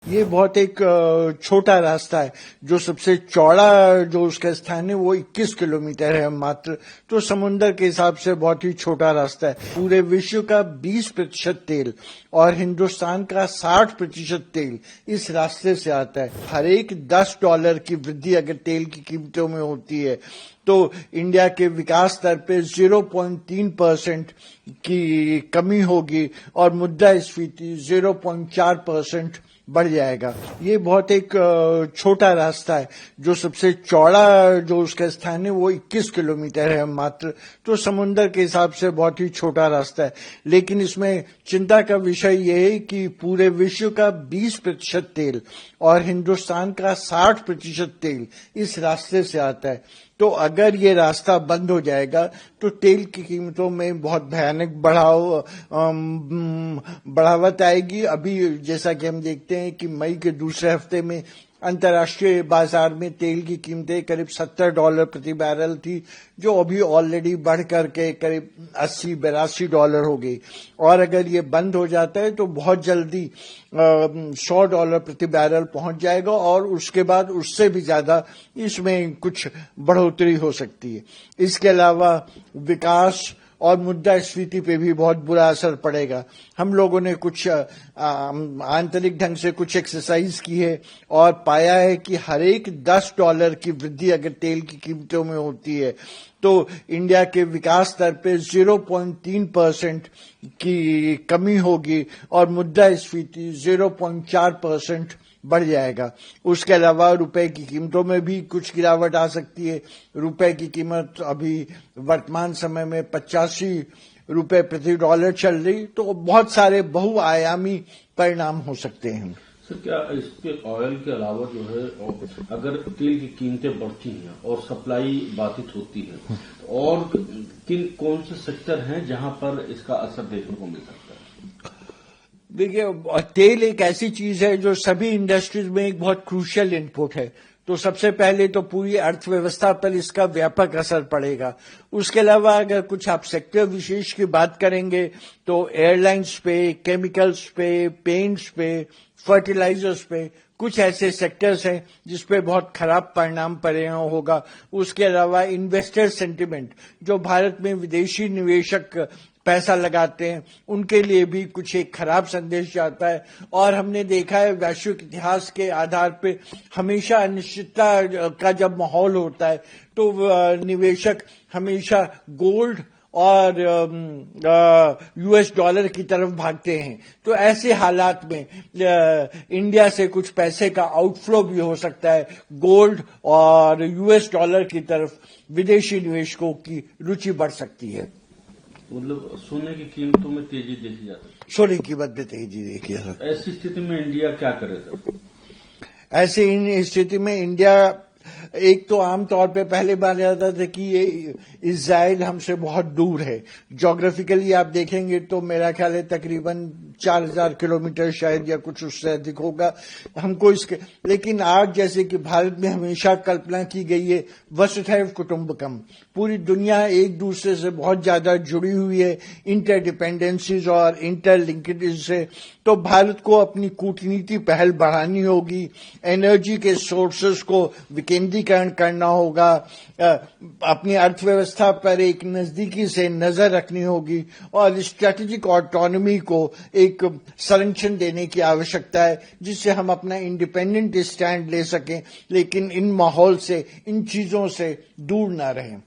ये बहुत एक छोटा रास्ता है। जो सबसे चौड़ा जो उसका स्थान है वो 21 किलोमीटर है मात्र। तो समुद्र के हिसाब से बहुत ही छोटा रास्ता है। पूरे विश्व का 20% तेल और हिंदुस्तान का 60% तेल इस रास्ते से आता है। हर एक $10 की वृद्धि अगर तेल की कीमतों में होती है तो इंडिया के विकास दर पे 0.3% की कमी होगी और मुद्रास्फीति 0.4% बढ़ जाएगा। ये बहुत एक छोटा रास्ता है। जो सबसे चौड़ा जो उसका स्थान है वो 21 किलोमीटर है मात्र। तो समुद्र के हिसाब से बहुत ही छोटा रास्ता है। लेकिन इसमें चिंता का विषय ये है कि पूरे विश्व का 20% तेल और हिंदुस्तान का 60% तेल इस रास्ते से आता है। तो अगर ये रास्ता बंद हो जाएगा तो तेल की कीमतों में बहुत भयानक बढ़ावट आएगी। अभी जैसा कि हम देखते हैं कि मई के दूसरे हफ्ते में अंतर्राष्ट्रीय बाजार में तेल की कीमतें करीब $70 प्रति बैरल थी, जो अभी ऑलरेडी बढ़ करके करीब $80-82 हो गई। और अगर ये बंद हो जाता है तो बहुत जल्दी $100 प्रति बैरल पहुंच जाएगा और उसके बाद उससे भी ज्यादा इसमें कुछ बढ़ोतरी हो सकती है। इसके अलावा विकास और मुद्रास्फीति पे भी बहुत बुरा असर पड़ेगा। हम लोगों ने कुछ आंतरिक ढंग से कुछ एक्सरसाइज की है और पाया है कि हर एक $10 की वृद्धि अगर तेल की कीमतों में होती है तो इंडिया के विकास दर पे 0.3% की कमी होगी और मुद्रास्फीति 0.4% बढ़ जाएगा। उसके अलावा रुपए की कीमतों में भी कुछ गिरावट आ सकती है। रुपए की कीमत अभी वर्तमान समय में 85 रुपए प्रति डॉलर चल रही। तो बहुत सारे बहुआयामी परिणाम हो सकते हैं। सर, क्या इसके ऑयल के अलावा जो है अगर तेल की कीमतें बढ़ती हैं और सप्लाई बाधित होती है और कौन से सेक्टर हैं जहां पर इसका असर देखने को मिल सकता है? देखिए, तेल एक ऐसी चीज है जो सभी इंडस्ट्रीज में एक बहुत क्रूशियल इनपुट है। तो सबसे पहले तो पूरी अर्थव्यवस्था पर इसका व्यापक असर पड़ेगा। उसके अलावा अगर कुछ आप सेक्टर विशेष की बात करेंगे तो एयरलाइंस पे, केमिकल्स पे, पेंट्स पे, फर्टिलाइजर्स पे कुछ ऐसे सेक्टर्स हैं जिसपे बहुत खराब परिणाम परिणाम होगा। उसके अलावा इन्वेस्टर सेंटिमेंट, जो भारत में विदेशी निवेशक पैसा लगाते हैं, उनके लिए भी कुछ एक खराब संदेश जाता है। और हमने देखा है वैश्विक इतिहास के आधार पे हमेशा अनिश्चितता का जब माहौल होता है तो निवेशक हमेशा गोल्ड और US डॉलर की तरफ भागते हैं। तो ऐसे हालात में इंडिया से कुछ पैसे का आउटफ्लो भी हो सकता है। गोल्ड और US डॉलर की तरफ विदेशी निवेशकों की रुचि बढ़ सकती है। मतलब सोने की कीमतों में तेजी देखी जाती है। सोने की कीमत में तेजी देखी है। ऐसी स्थिति में इंडिया क्या करे सर? ऐसी स्थिति में इंडिया एक तो आमतौर पे पहले माना जाता था कि ये इजराइल हमसे बहुत दूर है। ज्योग्राफिकली आप देखेंगे तो मेरा ख्याल है तकरीबन 4000 किलोमीटर शायद या कुछ उससे अधिक होगा हमको इसके। लेकिन आज जैसे कि भारत में हमेशा कल्पना की गई है वसुधैव कुटुंबकम, पूरी दुनिया एक दूसरे से बहुत ज्यादा जुड़ी हुई है इंटरडिपेंडेंसीज और इंटरलिंकेज से। तो भारत को अपनी कूटनीति पहल बढ़ानी होगी, एनर्जी के सोर्सेस को विकेंद्रीकरण करना होगा, अपनी अर्थव्यवस्था पर एक नजदीकी से नजर रखनी होगी और स्ट्रेटेजिक ऑटोनॉमी को एक संरक्षण देने की आवश्यकता है जिससे हम अपना इंडिपेंडेंट स्टैंड ले सकें, लेकिन इन माहौल से, इन चीजों से दूर ना रहें।